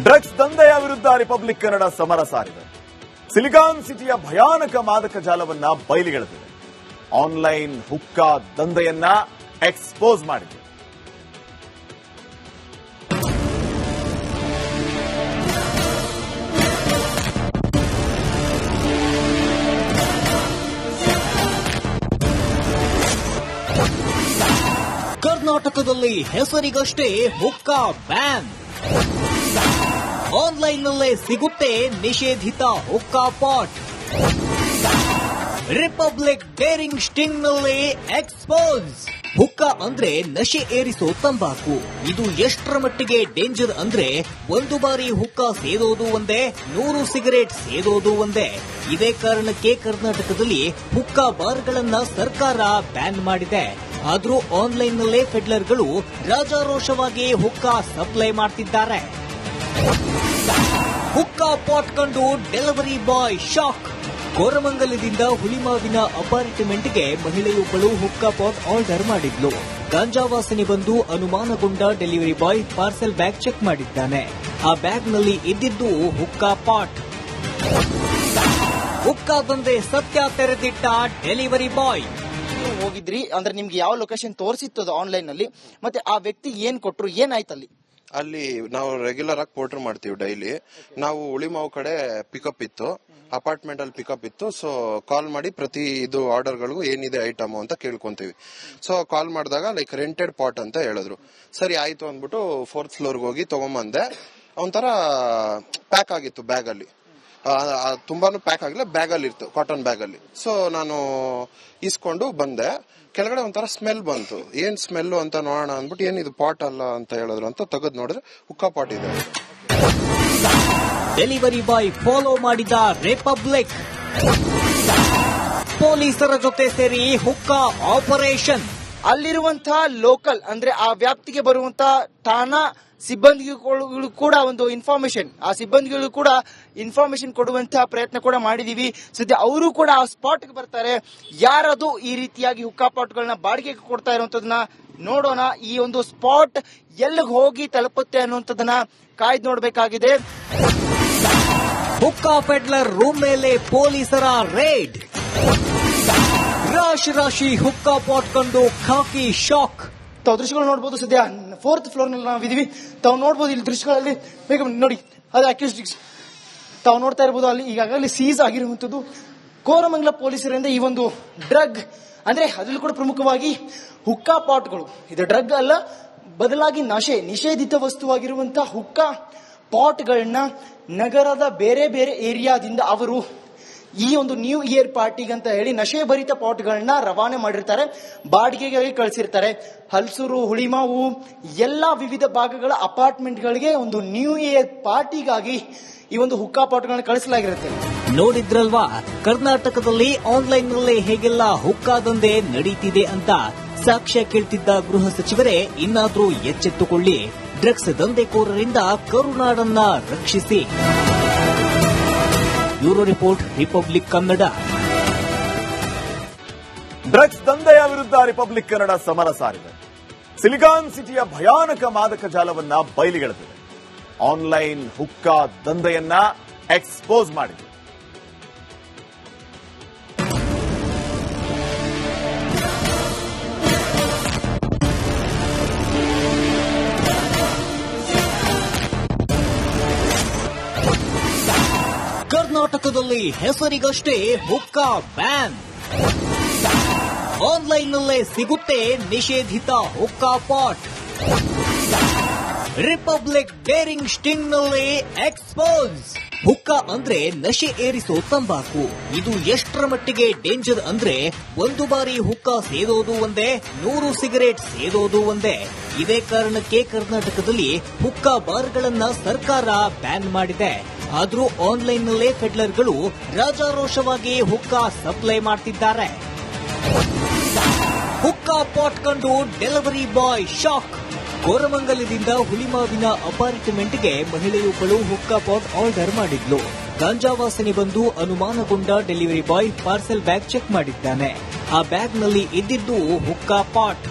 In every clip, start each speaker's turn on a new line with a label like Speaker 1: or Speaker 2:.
Speaker 1: Drugs ದಂಧೆಯ ವಿರುದ್ಧ Republic Kannada ಸಮರ ಸಾರಿದೆ. ಸಿಲಿಕಾನ್ ಸಿಟಿಯ ಭಯಾನಕ ಮಾದಕ ಜಾಲವನ್ನ ಬಯಲಿಗೆಳೆದಿದೆ. ಆನ್ಲೈನ್ ಹುಕ್ಕಾ ದಂಧೆಯನ್ನ ಎಕ್ಸ್ಪೋಸ್ ಮಾಡಿದೆ.
Speaker 2: ಕರ್ನಾಟಕದಲ್ಲಿ ಹೆಸರಿಗಷ್ಟೇ ಹುಕ್ಕಾ ಬ್ಯಾನ್. ಆನ್ಲೈನ್ನಲ್ಲೇ ಸಿಗುತ್ತೆ ನಿಷೇಧಿತ ಹುಕ್ಕಾ ಪಾಟ್. ರಿಪಬ್ಲಿಕ್ ಡೇರಿಂಗ್ ಸ್ಟಿಂಗ್ನಲ್ಲಿ ಎಕ್ಸ್ಪೋಸ್. ಹುಕ್ಕಾ ಅಂದ್ರೆ ನಶೆ ಏರಿಸೋ ತಂಬಾಕು. ಇದು ಎಷ್ಟರ ಮಟ್ಟಿಗೆ ಡೇಂಜರ್ ಅಂದ್ರೆ ಒಂದು ಬಾರಿ ಹುಕ್ಕಾ ಸೇದೋದು ಒಂದೇ, 100 ಸಿಗರೇಟ್ ಸೇದೋದು ಒಂದೇ. ಇದೇ ಕಾರಣಕ್ಕೆ ಕರ್ನಾಟಕದಲ್ಲಿ ಹುಕ್ಕಾ ಬಾರ್ಗಳನ್ನ ಸರ್ಕಾರ ಬ್ಯಾನ್ ಮಾಡಿದೆ. ಆದ್ರೂ ಆನ್ಲೈನ್ನಲ್ಲೇ ಫೆಡ್ಲರ್ಗಳು ರಾಜಾರೋಷವಾಗಿ ಹುಕ್ಕಾ ಸಪ್ಲೈ ಮಾಡ್ತಿದ್ದಾರೆ. ಹುಕ್ಕಾ ಪಾಟ್ ಕಂಡು ಡೆಲಿವರಿ ಬಾಯ್ ಶಾಕ್. ಕೋರಮಂಗಲದಿಂದ ಹುಳಿಮಾವಿನ ಅಪಾರ್ಟ್ಮೆಂಟ್ಗೆ ಮಹಿಳೆಯೊಬ್ಬಳು ಹುಕ್ಕಾ ಪಾಟ್ ಆರ್ಡರ್ ಮಾಡಿದ್ಲು. ಗಾಂಜಾ ವಾಸನೆ ಬಂದು ಅನುಮಾನಗೊಂಡ delivery boy parcel bag check ಮಾಡಿದ್ದಾನೆ. ಆ ಬ್ಯಾಗ್ನಲ್ಲಿ ಇದ್ದಿದ್ದು ಹುಕ್ಕಾ ಪಾಟ್. ಹುಕ್ಕಾ ದಂಧೆ ಸತ್ಯ ತೆರೆದಿಟ್ಟ ಡೆಲಿವರಿ ಬಾಯ್.
Speaker 3: ಹೋಗಿದ್ರಿ ಅಂದ್ರೆ ನಿಮ್ಗೆ ಯಾವ ಲೊಕೇಶನ್ ತೋರಿಸಿತ್ತು ಆನ್ಲೈನ್ ನಲ್ಲಿ, ಮತ್ತೆ ಆ ವ್ಯಕ್ತಿ ಏನ್ ಕೊಟ್ರು, ಏನಾಯ್ತಲ್ಲಿ?
Speaker 4: ಅಲ್ಲಿ ನಾವು ರೆಗ್ಯುಲರ್ ಆಗಿ ಪೋರ್ಟರ್ ಮಾಡ್ತೀವಿ ಡೈಲಿ. ನಾವು ಉಳಿಮಾವು ಕಡೆ ಪಿಕಪ್ ಇತ್ತು, ಅಪಾರ್ಟ್ಮೆಂಟ್ ಅಲ್ಲಿ ಪಿಕಪ್ ಇತ್ತು. ಸೊ ಕಾಲ್ ಮಾಡಿ ಪ್ರತಿ ಇದು ಆರ್ಡರ್ ಗಳಿಗೂ ಏನಿದೆ ಐಟಮ್ ಅಂತ ಕೇಳ್ಕೊಂತೀವಿ. ಸೊ ಕಾಲ್ ಮಾಡಿದಾಗ ಲೈಕ್ ರೆಂಟೆಡ್ ಪಾಟ್ ಅಂತ ಹೇಳಿದ್ರು. ಸರಿ ಆಯ್ತು ಅಂದ್ಬಿಟ್ಟು 4th ಫ್ಲೋರ್ಗೆ ಹೋಗಿ ತಗೊಂಬಂದೆ. ಒಂಥರ ಪ್ಯಾಕ್ ಆಗಿತ್ತು ಬ್ಯಾಗ್ ಅಲ್ಲಿ, ತುಂಬಾನು ಪ್ಯಾಕ್ ಆಗಿಲ್ಲ, ಬ್ಯಾಗ್ ಅಲ್ಲಿ ಇತ್ತು, ಕಾಟನ್ ಬ್ಯಾಗ್ ಅಲ್ಲಿ. ಸೊ ನಾನು ಇಸ್ಕೊಂಡು ಬಂದೆ. ಕೆಳಗಡೆ ಒಂಥರ ಸ್ಮೆಲ್ ಬಂತು. ಏನ್ ಸ್ಮೆಲ್ ಅಂತ ನೋಡೋಣ ಅಂದ್ಬಿಟ್ಟು ಏನಿದು ಪಾಟ್ ಅಲ್ಲ ಅಂತ ಹೇಳಿದ್ರು ಅಂತ ತೆಗೆದು ನೋಡಿದ್ರೆ ಹುಕ್ಕಾ ಪಾಟ್ ಇದೆ.
Speaker 2: ಡೆಲಿವರಿ ಬಾಯ್ ಫಾಲೋ ಮಾಡಿದ ರಿಪಬ್ಲಿಕ್. ಪೊಲೀಸರ ಜೊತೆ ಸೇರಿ ಹುಕ್ಕಾ ಆಪರೇಷನ್.
Speaker 3: ಅಲ್ಲಿರುವಂತಹ ಲೋಕಲ್ ಅಂದ್ರೆ ಆ ವ್ಯಾಪ್ತಿಗೆ ಬರುವಂತಹ ಠಾಣಾ ಸಿಬ್ಬಂದಿಗಳು ಕೂಡ ಒಂದು ಇನ್ಫಾರ್ಮೇಶನ್, ಆ ಸಿಬ್ಬಂದಿಗಳು ಕೂಡ ಇನ್ಫಾರ್ಮೇಶನ್ ಕೊಡುವಂತಹ ಪ್ರಯತ್ನ ಕೂಡ ಮಾಡಿದೀವಿ. ಸದ್ಯ ಅವರು ಕೂಡ ಆ ಸ್ಪಾಟ್ಗೆ ಬರ್ತಾರೆ. ಯಾರದು ಈ ರೀತಿಯಾಗಿ ಹುಕ್ಕಾ ಪಾಟ್ಗಳನ್ನ ಬಾಡಿಗೆಗೆ ಕೊಡ್ತಾ ಇರುವಂತದನ್ನ ನೋಡೋಣ. ಈ ಒಂದು ಸ್ಪಾಟ್ ಎಲ್ಲಿಗೆ ಹೋಗಿ ತಲುಪುತ್ತೆ ಅನ್ನುವಂಥದ್ದನ್ನ ಕಾಯ್ದು ನೋಡಬೇಕಾಗಿದೆ.
Speaker 2: ಹುಕ್ಕಾ ಫೆಡ್ಲರ್ ರೂಮ್ ಮೇಲೆ ಪೊಲೀಸರ ರೇಡ್. ರಾಶಿ ಹುಕ್ಕಾ ಪಾಟ್ ಕಂಡು ಖಾಕಿ ಶಾಕ್.
Speaker 3: ತಾವು ದೃಶ್ಯಗಳು ನೋಡಬಹುದು. ಸದ್ಯ 4th ಫ್ಲೋರ್ ನಲ್ಲಿ ನಾವಿದೀವಿ. ತಾವು ನೋಡಬಹುದು ಇಲ್ಲಿ ದೃಶ್ಯಗಳಲ್ಲಿ ಬೇಗ ನೋಡಿ, ಅದು ಅಕ್ಯೂಸ್ಟಿಕ್ಸ್ ತಾವು ನೋಡ್ತಾ ಇರಬಹುದು. ಅಲ್ಲಿ ಈಗಾಗಲೇ ಸೀಸ್ ಆಗಿರುವಂತದ್ದು ಕೋರಮಂಗಲ ಪೊಲೀಸರಿಂದ ಈ ಒಂದು ಡ್ರಗ್ ಅಂದ್ರೆ ಅದರಲ್ಲೂ ಕೂಡ ಪ್ರಮುಖವಾಗಿ ಹುಕ್ಕಾ ಪಾಟ್ಗಳು. ಇದು ಡ್ರಗ್ ಅಲ್ಲ, ಬದಲಾಗಿ ನಿಷೇಧಿತ ವಸ್ತುವಾಗಿರುವಂತಹ ಹುಕ್ಕಾ ಪಾಟ್ಗಳನ್ನ ನಗರದ ಬೇರೆ ಬೇರೆ ಏರಿಯಾದಿಂದ ಅವರು ಈ ಒಂದು ನ್ಯೂ ಇಯರ್ ಪಾರ್ಟಿಗೆ ಅಂತ ಹೇಳಿ ನಶೆ ಭರಿತ ಪಾಟ್ಗಳನ್ನ ರವಾನೆ ಮಾಡಿರ್ತಾರೆ, ಬಾಡಿಗೆಗೆ ಕಳಿಸಿರ್ತಾರೆ. ಹಲ್ಸೂರು, ಹುಳಿಮಾವು ಎಲ್ಲಾ ವಿವಿಧ ಭಾಗಗಳ ಅಪಾರ್ಟ್ಮೆಂಟ್ಗಳಿಗೆ ಒಂದು ನ್ಯೂ ಇಯರ್ ಪಾರ್ಟಿಗಾಗಿ ಈ ಒಂದು ಹುಕ್ಕಾ ಪಾಟ್ಗಳನ್ನ ಕಳಿಸಲಾಗಿರುತ್ತೆ.
Speaker 2: ನೋಡಿದ್ರಲ್ವಾ ಕರ್ನಾಟಕದಲ್ಲಿ ಆನ್ಲೈನ್ ನಲ್ಲೇ ಹೇಗೆಲ್ಲ ಹುಕ್ಕಾ ದಂಧೆ ನಡೀತಿದೆ ಅಂತ. ಸಾಕ್ಷ್ಯ ಕೇಳ್ತಿದ್ದ ಗೃಹ ಸಚಿವರೇ ಇನ್ನಾದ್ರೂ ಎಚ್ಚೆತ್ತುಕೊಳ್ಳಿ. ಡ್ರಗ್ಸ್ ದಂಧೆಕೋರರಿಂದ ಕರುನಾಡನ್ನ ರಕ್ಷಿಸಿ. Bureau report, Republic Kannada.
Speaker 1: Drugs ದಂಧೆಯ ವಿರುದ್ಧ ರಿಪಬ್ಲಿಕ್ ಕನ್ನಡ ಸಮರ ಸಾರಿದೆ. ಸಿಲಿಕಾನ್ ಸಿಟಿಯ ಭಯಾನಕ ಮಾದಕ ಜಾಲವನ್ನ ಬಯಲಿಗೆಳೆದಿದೆ. ಆನ್ಲೈನ್ ಹುಕ್ಕಾ ದಂಧೆಯನ್ನ ಎಕ್ಸ್ಪೋಸ್ ಮಾಡಿದೆ.
Speaker 2: ಕರ್ನಾಟಕದಲ್ಲಿ ಹೆಸರಿಗಷ್ಟೇ ಹುಕ್ಕಾ ಬ್ಯಾನ್. ಆನ್ಲೈನ್ನಲ್ಲೇ ಸಿಗುತ್ತೆ ನಿಷೇಧಿತ ಹುಕ್ಕಾ ಪಾಟ್. ರಿಪಬ್ಲಿಕ್ ಡೇರಿಂಗ್ ಸ್ಟಿಂಗ್ನಲ್ಲಿ ಎಕ್ಸ್ಪೋಸ್. ಹುಕ್ಕಾ ಅಂದ್ರೆ ನಶೆ ಏರಿಸೋ ತಂಬಾಕು. ಇದು ಎಷ್ಟರ ಮಟ್ಟಿಗೆ ಡೇಂಜರ್ ಅಂದ್ರೆ ಒಂದು ಬಾರಿ ಹುಕ್ಕಾ ಸೇದೋದು ಒಂದೇ, 100 ಸಿಗರೇಟ್ ಸೇದೋದು ಒಂದೇ. ಇದೇ ಕಾರಣಕ್ಕೆ ಕರ್ನಾಟಕದಲ್ಲಿ ಹುಕ್ಕಾ ಬಾರ್ಗಳನ್ನ ಸರ್ಕಾರ ಬ್ಯಾನ್ ಮಾಡಿದೆ. ಆದ್ರೂ ಆನ್ಲೈನ್ನಲ್ಲೇ ಫೆಡ್ಲರ್ಗಳು ರಾಜಾರೋಷವಾಗಿ ಹುಕ್ಕಾ ಸಪ್ಲೈ ಮಾಡ್ತಿದ್ದಾರೆ. ಹುಕ್ಕಾ ಪಾಟ್ ಕಂಡು ಡೆಲಿವರಿ ಬಾಯ್ ಶಾಕ್. ಕೋರಮಂಗಲದಿಂದ ಹುಳಿಮಾವಿನ ಅಪಾರ್ಟ್ಮೆಂಟ್ಗೆ ಮಹಿಳೆಯೊಬ್ಬಳು ಹುಕ್ಕಾ ಪಾಟ್ ಆರ್ಡರ್ ಮಾಡಿದ್ಲು. ಗಾಂಜಾ ವಾಸನೆ ಬಂದು ಅನುಮಾನಗೊಂಡ delivery boy parcel bag check ಮಾಡಿದ್ದಾನೆ. ಆ ಬ್ಯಾಗ್ನಲ್ಲಿ ಇದ್ದಿದ್ದು ಹುಕ್ಕಾ ಪಾಟ್.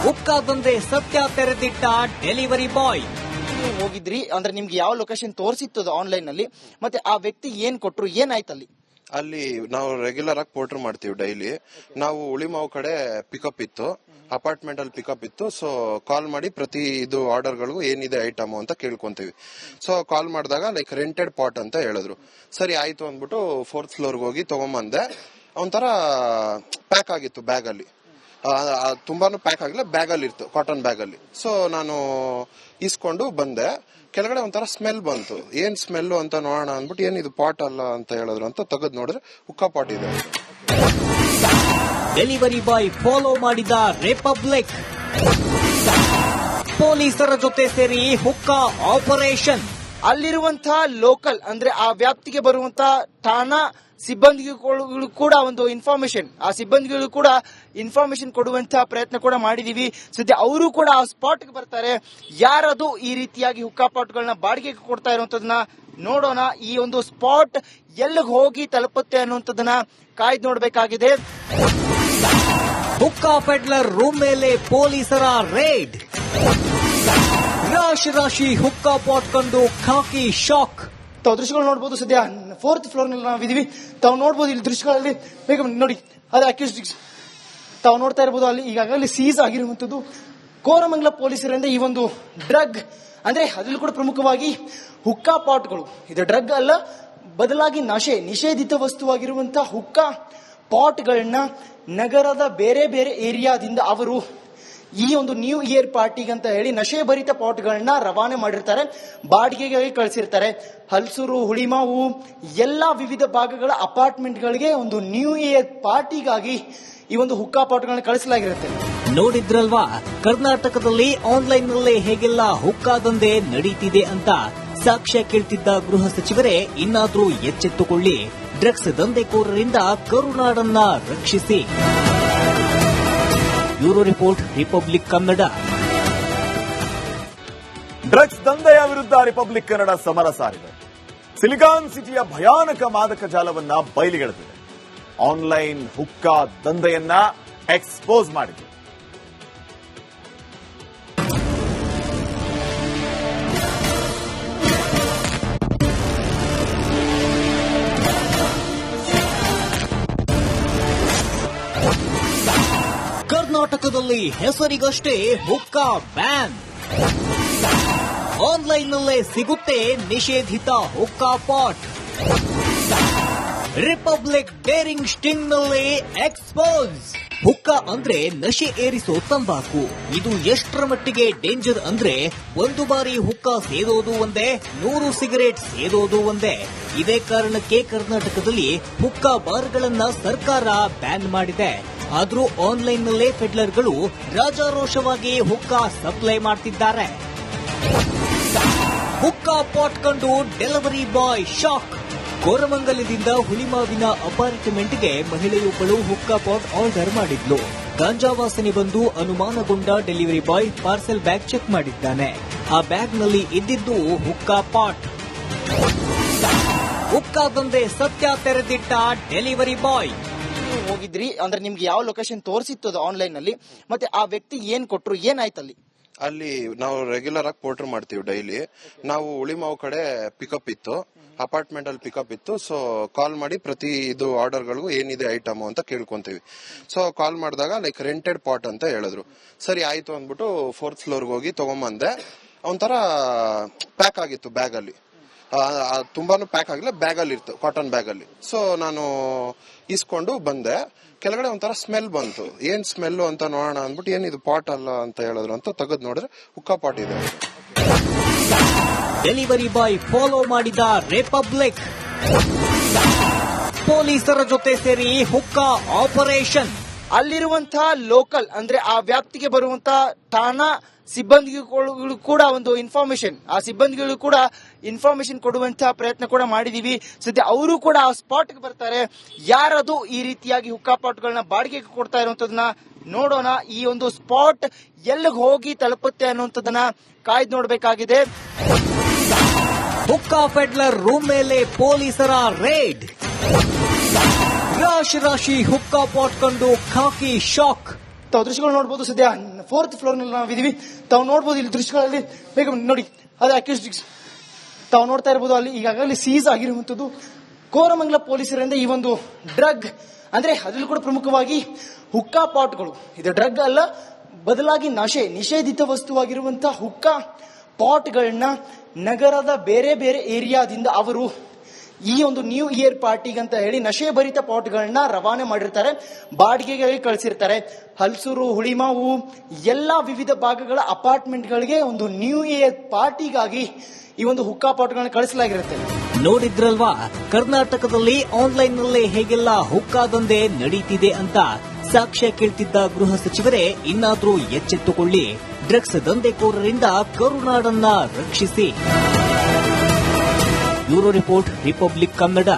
Speaker 2: ಹುಕ್ಕಾ ದಂಧೆ ಸತ್ಯ ತೆರೆದಿಟ್ಟ ಡೆಲಿವರಿ ಬಾಯ್.
Speaker 3: ನೀವು ಹೋಗಿದ್ರಿ ಅಂದ್ರೆ ನಿಮ್ಗೆ ಯಾವ ಲೊಕೇಶನ್ ತೋರಿಸಿತ್ತು ಆನ್ಲೈನ್ ಅಲ್ಲಿ, ಮತ್ತೆ ಆ ವ್ಯಕ್ತಿ ಏನ್ ಕೊಟ್ರು, ಏನಾಯ್ತು ಅಲ್ಲಿ?
Speaker 4: ಅಲ್ಲಿ ನಾವು ರೆಗ್ಯುಲರ್ ಆಗಿ ಪೋರ್ಟರ್ ಮಾಡ್ತೀವಿ ಡೈಲಿ. ನಾವು ಉಳಿಮಾವು ಕಡೆ ಪಿಕಪ್ ಇತ್ತು, ಅಪಾರ್ಟ್ಮೆಂಟ್ ಅಲ್ಲಿ ಪಿಕಪ್ ಇತ್ತು. ಸೊ ಕಾಲ್ ಮಾಡಿ ಪ್ರತಿ ಇದು ಆರ್ಡರ್ಗಳಿಗೂ ಏನಿದೆ ಐಟಮ್ ಅಂತ ಕೇಳ್ಕೊಂತೀವಿ. ಸೊ ಕಾಲ್ ಮಾಡಿದಾಗ ಲೈಕ್ ರೆಂಟೆಡ್ ಪಾಟ್ ಅಂತ ಹೇಳಿದ್ರು. ಸರಿ ಆಯ್ತು ಅಂದ್ಬಿಟ್ಟು 4th ಫ್ಲೋರ್ಗೆ ಹೋಗಿ ತಗೊಂಬಂದೆ. ಒಂಥರ ಪ್ಯಾಕ್ ಆಗಿತ್ತು ಬ್ಯಾಗ್ ಅಲ್ಲಿ, ತುಂಬಾನು ಪ್ಯಾಕ್ ಆಗಿಲ್ಲ, ಬ್ಯಾಗ್ ಅಲ್ಲಿ ಇತ್ತು, ಕಾಟನ್ ಬ್ಯಾಗ್ ಅಲ್ಲಿ. ಸೊ ನಾನು ಇಸ್ಕೊಂಡು ಬಂದೆ. ಕೆಳಗಡೆ ಒಂಥರ ಸ್ಮೆಲ್ ಬಂತು. ಏನ್ ಸ್ಮೆಲ್ ಅಂತ ನೋಡೋಣ ಅಂದ್ಬಿಟ್ಟು ಏನಿದು ಪಾಟ್ ಅಲ್ಲ ಅಂತ ಹೇಳಿದ್ರು ಅಂತ ತೆಗೆದು ನೋಡಿದ್ರೆ ಹುಕ್ಕಾ ಪಾಟ್ ಇದೆ.
Speaker 2: ಡೆಲಿವರಿ ಬಾಯ್ ಫಾಲೋ ಮಾಡಿದ ರಿಪಬ್ಲಿಕ್, ಪೊಲೀಸರ ಜೊತೆ ಸೇರಿ ಹುಕ್ಕಾ ಆಪರೇಷನ್.
Speaker 3: ಅಲ್ಲಿರುವಂತಹ ಲೋಕಲ್ ಅಂದ್ರೆ ಆ ವ್ಯಾಪ್ತಿಗೆ ಬರುವಂತಹ ಠಾಣಾ ಸಿಬ್ಬಂದಿಗಳು ಕೂಡ ಒಂದು ಸಿಬ್ಬಂದಿಗಳು ಕೂಡ ಇನ್ಫಾರ್ಮೇಶನ್ ಕೊಡುವಂತಹ ಪ್ರಯತ್ನ ಕೂಡ ಮಾಡಿದೀವಿ. ಸದ್ಯ ಅವರು ಕೂಡ ಆ ಸ್ಪಾಟ್ ಗೆ ಬರ್ತಾರೆ. ಯಾರದು ಈ ರೀತಿಯಾಗಿ ಹುಕ್ಕಾ ಪಾಟ್ಗಳನ್ನ ಬಾಡಿಗೆಗೆ ಕೊಡ್ತಾ ಇರುವಂತದನ್ನ ನೋಡೋಣ. ಈ ಒಂದು ಸ್ಪಾಟ್ ಎಲ್ಲಿಗೆ ಹೋಗಿ ತಲುಪುತ್ತೆ ಅನ್ನುವಂಥದ್ದನ್ನ ಕಾಯ್ದು ನೋಡಬೇಕಾಗಿದೆ.
Speaker 2: ಹುಕ್ಕಾ ಪೆಡ್ಲರ್ ರೂಮ್ ಮೇಲೆ ಪೊಲೀಸರ ರೇಡ್. ರಾಶಿ ಹುಕ್ಕಾ ಪಾಟ್ ಕಂಡು ಖಾಕಿ ಶಾಕ್.
Speaker 3: ತಾವು ದೃಶ್ಯಗಳು ನೋಡಬಹುದು. ಸದ್ಯ 4th ಫ್ಲೋರ್ ನಲ್ಲಿ ನಾವಿದೀವಿ. ತಾವು ನೋಡಬಹುದು ಇಲ್ಲಿ ದೃಶ್ಯಗಳಲ್ಲಿ ಬೇಗ ನೋಡಿ, ಅದು ಅಕ್ಯೂಸ್ಟಿಕ್ಸ್ ತಾವು ನೋಡ್ತಾ ಇರಬಹುದು. ಅಲ್ಲಿ ಈಗಾಗಲೇ ಸೀಸ್ ಆಗಿರುವಂತದ್ದು ಕೋರಮಂಗಲ ಪೊಲೀಸರಿಂದ ಈ ಒಂದು ಡ್ರಗ್ ಅಂದ್ರೆ ಅದರಲ್ಲೂ ಕೂಡ ಪ್ರಮುಖವಾಗಿ ಹುಕ್ಕಾ ಪಾಟ್ಗಳು. ಇದು ಡ್ರಗ್ ಅಲ್ಲ, ಬದಲಾಗಿ ನಿಷೇಧಿತ ವಸ್ತುವಾಗಿರುವಂತಹ ಹುಕ್ಕಾ ಪಾಟ್ಗಳನ್ನ ನಗರದ ಬೇರೆ ಬೇರೆ ಏರಿಯಾದಿಂದ ಅವರು ಈ ಒಂದು ನ್ಯೂ ಇಯರ್ ಪಾರ್ಟಿಗೆ ಅಂತ ಹೇಳಿ ನಶೆ ಭರಿತ ಪಾಟ್ಗಳನ್ನ ರವಾನೆ ಮಾಡಿರ್ತಾರೆ, ಬಾಡಿಗೆಗೆ ಕಳಿಸಿರ್ತಾರೆ. ಹಲ್ಸೂರು, ಹುಳಿಮಾವು ಎಲ್ಲಾ ವಿವಿಧ ಭಾಗಗಳ ಅಪಾರ್ಟ್ಮೆಂಟ್ಗಳಿಗೆ ಒಂದು ನ್ಯೂ ಇಯರ್ ಪಾರ್ಟಿಗಾಗಿ ಈ ಒಂದು ಹುಕ್ಕಾ ಪಾಟ್ಗಳನ್ನ ಕಳಿಸಲಾಗಿರುತ್ತೆ.
Speaker 2: ನೋಡಿದ್ರಲ್ವಾ, ಕರ್ನಾಟಕದಲ್ಲಿ ಆನ್ಲೈನ್ ನಲ್ಲೇ ಹೇಗೆಲ್ಲ ಹುಕ್ಕಾ ದಂಧೆ ನಡೀತಿದೆ ಅಂತ. ಸಾಕ್ಷ್ಯ ಕೇಳ್ತಿದ್ದ ಗೃಹ ಸಚಿವರೇ ಇನ್ನಾದ್ರೂ ಎಚ್ಚೆತ್ತುಕೊಳ್ಳಿ. ಡ್ರಗ್ಸ್ ದಂಧೆಕೋರರಿಂದ ಕರುನಾಡನ್ನ ರಕ್ಷಿಸಿ. Bureau report, Republic Kannada.
Speaker 1: Drugs ದಂಧೆಯ ವಿರುದ್ಧ ರಿಪಬ್ಲಿಕ್ ಕನ್ನಡ ಸಮರ ಸಾರಿದೆ. ಸಿಲಿಕಾನ್ ಸಿಟಿಯ ಭಯಾನಕ ಮಾದಕ ಜಾಲವನ್ನ ಬಯಲಿಗೆಳೆದಿದೆ. ಆನ್ಲೈನ್ ಹುಕ್ಕಾ ದಂಧೆಯನ್ನ ಎಕ್ಸ್ಪೋಸ್ ಮಾಡಿದೆ.
Speaker 2: ಕರ್ನಾಟಕದಲ್ಲಿ ಹೆಸರಿಗಷ್ಟೇ ಹುಕ್ಕಾ ಬ್ಯಾನ್. ಆನ್ಲೈನ್ನಲ್ಲೇ ಸಿಗುತ್ತೆ ನಿಷೇಧಿತ ಹುಕ್ಕಾ ಪಾಟ್. ರಿಪಬ್ಲಿಕ್ ಡೇರಿಂಗ್ ಸ್ಟಿಂಗ್ನಲ್ಲಿ ಎಕ್ಸ್ಪೋಸ್. ಹುಕ್ಕಾ ಅಂದ್ರೆ ನಶೆ ಏರಿಸೋ ತಂಬಾಕು. ಇದು ಎಷ್ಟರ ಮಟ್ಟಿಗೆ ಡೇಂಜರ್ ಅಂದ್ರೆ ಒಂದು ಬಾರಿ ಹುಕ್ಕಾ ಸೇದೋದು ಒಂದೇ, 100 ಸಿಗರೇಟ್ ಸೇದೋದು ಒಂದೇ. ಇದೇ ಕಾರಣಕ್ಕೆ ಕರ್ನಾಟಕದಲ್ಲಿ ಹುಕ್ಕಾ ಬಾರ್ಗಳನ್ನ ಸರ್ಕಾರ ಬ್ಯಾನ್ ಮಾಡಿದೆ. ಆದ್ರೂ ಆನ್ಲೈನ್ನಲ್ಲೇ ಪೆಡ್ಲರ್ಗಳು ರಾಜಾರೋಷವಾಗಿ ಹುಕ್ಕಾ ಸಪ್ಲೈ ಮಾಡ್ತಿದ್ದಾರೆ. ಹುಕ್ಕಾ ಪಾಟ್ ಕಂಡು ಡೆಲಿವರಿ ಬಾಯ್ ಶಾಕ್. ಕೋರಮಂಗಲದಿಂದ ಹುಳಿಮಾವಿನ ಅಪಾರ್ಟ್ಮೆಂಟ್ಗೆ ಮಹಿಳೆಯೊಬ್ಬಳು ಹುಕ್ಕಾ ಪಾಟ್ ಆರ್ಡರ್ ಮಾಡಿದ್ಲು. ಗಾಂಜಾ ವಾಸನೆ ಬಂದು ಅನುಮಾನಗೊಂಡ delivery boy parcel bag check ಮಾಡಿದ್ದಾನೆ. ಆ ಬ್ಯಾಗ್ನಲ್ಲಿ ಇದ್ದಿದ್ದು ಹುಕ್ಕಾ ಪಾಟ್. ಹುಕ್ಕಾ ದಂಧೆ ಸತ್ಯ ತೆರೆದಿಟ್ಟ ಡೆಲಿವರಿ ಬಾಯ್.
Speaker 3: ನೀವು ಹೋಗಿದ್ರಿ ಅಂದ್ರೆ ನಿಮ್ಗೆ ಯಾವ ಲೊಕೇಶನ್ ತೋರಿಸಿತ್ತು ಆನ್ಲೈನ್ ಅಲ್ಲಿ, ಮತ್ತೆ ಆ ವ್ಯಕ್ತಿ ಏನ್ ಕೊಟ್ರು, ಏನಾಯ್ತು ಅಲ್ಲಿ?
Speaker 4: ಅಲ್ಲಿ ನಾವು ರೆಗ್ಯುಲರ್ ಆಗಿ ಪೋರ್ಟರ್ ಮಾಡ್ತೀವಿ ಡೈಲಿ. ನಾವು ಉಳಿಮಾವು ಕಡೆ ಪಿಕಪ್ ಇತ್ತು, ಅಪಾರ್ಟ್ಮೆಂಟ್ ಅಲ್ಲಿ ಪಿಕಪ್ ಇತ್ತು. ಸೊ ಕಾಲ್ ಮಾಡಿ ಪ್ರತಿ ಇದು ಆರ್ಡರ್ಗಳಿಗೂ ಏನಿದೆ ಐಟಮ್ ಅಂತ ಕೇಳ್ಕೊಂತೀವಿ. ಸೊ ಕಾಲ್ ಮಾಡಿದಾಗ ಲೈಕ್ ರೆಂಟೆಡ್ ಪಾಟ್ ಅಂತ ಹೇಳಿದ್ರು. ಸರಿ ಆಯ್ತು ಅಂದ್ಬಿಟ್ಟು 4th ಫ್ಲೋರ್ಗೆ ಹೋಗಿ ತಗೊಂಬಂದೆ. ಒಂಥರ ಪ್ಯಾಕ್ ಆಗಿತ್ತು ಬ್ಯಾಗ್ ಅಲ್ಲಿ, ತುಂಬಾನು ಪ್ಯಾಕ್ ಆಗಿಲ್ಲ, ಬ್ಯಾಗ್ ಅಲ್ಲಿ ಇತ್ತು, ಕಾಟನ್ ಬ್ಯಾಗ್ ಅಲ್ಲಿ. ಸೊ ನಾನು ಇಸ್ಕೊಂಡು ಬಂದೆ. ಕೆಳಗಡೆ ಒಂಥರ ಸ್ಮೆಲ್ ಬಂತು. ಏನ್ ಸ್ಮೆಲ್ ಅಂತ ನೋಡೋಣ ಅಂದ್ಬಿಟ್ಟು ಏನಿದು ಪಾಟ್ ಅಲ್ಲ ಅಂತ ಹೇಳಿದ್ರು ಅಂತ ತೆಗೆದು ನೋಡಿದ್ರೆ ಹುಕ್ಕಾ ಪಾಟ್ ಇದೆ.
Speaker 2: ಡೆಲಿವರಿ ಬಾಯ್ ಫಾಲೋ ಮಾಡಿದ ರಿಪಬ್ಲಿಕ್, ಪೊಲೀಸರ ಜೊತೆ ಸೇರಿ ಹುಕ್ಕಾ ಆಪರೇಷನ್.
Speaker 3: ಅಲ್ಲಿರುವಂತಹ ಲೋಕಲ್ ಅಂದ್ರೆ ಆ ವ್ಯಾಪ್ತಿಗೆ ಬರುವಂತಹ ಠಾಣಾ ಸಿಬ್ಬಂದಿಗಳು ಕೂಡ ಒಂದು ಸಿಬ್ಬಂದಿಗಳು ಕೂಡ ಇನ್ಫಾರ್ಮೇಶನ್ ಕೊಡುವಂತಹ ಪ್ರಯತ್ನ ಕೂಡ ಮಾಡಿದೀವಿ. ಸದ್ಯ ಅವರು ಕೂಡ ಆ ಸ್ಪಾಟ್ ಗೆ ಬರ್ತಾರೆ. ಯಾರದು ಈ ರೀತಿಯಾಗಿ ಹುಕ್ಕಾ ಪಾಟ್ಗಳನ್ನ ಬಾಡಿಗೆಗೆ ಕೊಡ್ತಾ ಇರುವಂತದನ್ನ ನೋಡೋಣ. ಈ ಒಂದು ಸ್ಪಾಟ್ ಎಲ್ಲಿಗೆ ಹೋಗಿ ತಲುಪುತ್ತೆ ಅನ್ನುವಂಥದ್ದನ್ನ ಕಾಯ್ದು ನೋಡಬೇಕಾಗಿದೆ.
Speaker 2: ಹುಕ್ಕಾ ಪೆಡ್ಲರ್ ರೂಮ್ ಮೇಲೆ ಪೊಲೀಸರ ರೇಡ್. ರಾಶಿ ಹುಕ್ಕಾ ಪಾಟ್ ಕಂಡು ಖಾಕಿ ಶಾಕ್.
Speaker 3: ತಾವು ದೃಶ್ಯಗಳು ನೋಡಬಹುದು. ಸದ್ಯ 4th ಫ್ಲೋರ್ ನಲ್ಲಿ ನಾವಿದೀವಿ. ತಾವು ನೋಡಬಹುದು ಇಲ್ಲಿ ದೃಶ್ಯಗಳಲ್ಲಿ ಬೇಗ ನೋಡಿ, ಅದು ಅಕ್ಯೂಸ್ಟಿಕ್ಸ್ ತಾವು ನೋಡ್ತಾ ಇರಬಹುದು. ಅಲ್ಲಿ ಈಗಾಗಲೇ ಸೀಸ್ ಆಗಿರುವಂತದ್ದು ಕೋರಮಂಗಲ ಪೊಲೀಸರಿಂದ ಈ ಒಂದು ಡ್ರಗ್, ಅಂದ್ರೆ ಅದರಲ್ಲೂ ಕೂಡ ಪ್ರಮುಖವಾಗಿ ಹುಕ್ಕಾ ಪಾಟ್ಗಳು. ಇದು ಡ್ರಗ್ ಅಲ್ಲ, ಬದಲಾಗಿ ನಿಷೇಧಿತ ವಸ್ತುವಾಗಿರುವಂತಹ ಹುಕ್ಕಾ ಪಾಟ್ಗಳನ್ನ ನಗರದ ಬೇರೆ ಬೇರೆ ಏರಿಯಾದಿಂದ ಅವರು ಈ ಒಂದು ನ್ಯೂ ಇಯರ್ ಪಾರ್ಟಿಗೆ ಅಂತ ಹೇಳಿ ನಶೆಭರಿತ ಪಾಟ್ಗಳನ್ನ ರವಾನೆ ಮಾಡಿರ್ತಾರೆ, ಬಾಡಿಗೆಗೆ ಕಳಿಸಿರ್ತಾರೆ. ಹಲ್ಸೂರು, ಹುಳಿಮಾವು ಎಲ್ಲಾ ವಿವಿಧ ಭಾಗಗಳ ಅಪಾರ್ಟ್ಮೆಂಟ್ಗಳಿಗೆ ಒಂದು ನ್ಯೂ ಇಯರ್ ಪಾರ್ಟಿಗಾಗಿ ಈ ಒಂದು ಹುಕ್ಕಾ ಪಾಟ್ಗಳನ್ನ ಕಳಿಸಲಾಗಿರುತ್ತೆ.
Speaker 2: ನೋಡಿದ್ರಲ್ವಾ, ಕರ್ನಾಟಕದಲ್ಲಿ ಆನ್ಲೈನ್ ನಲ್ಲೇ ಹೇಗೆಲ್ಲ ಹುಕ್ಕಾ ದಂಧೆ ನಡೀತಿದೆ ಅಂತ. ಸಾಕ್ಷ್ಯ ಕೇಳ್ತಿದ್ದ ಗೃಹ ಸಚಿವರೇ ಇನ್ನಾದ್ರೂ ಎಚ್ಚೆತ್ತುಕೊಳ್ಳಿ, ಡ್ರಗ್ಸ್ ದಂಧೆಕೋರರಿಂದ ಕರುನಾಡನ್ನ ರಕ್ಷಿಸಿ. Bureau report, Republic Kannada.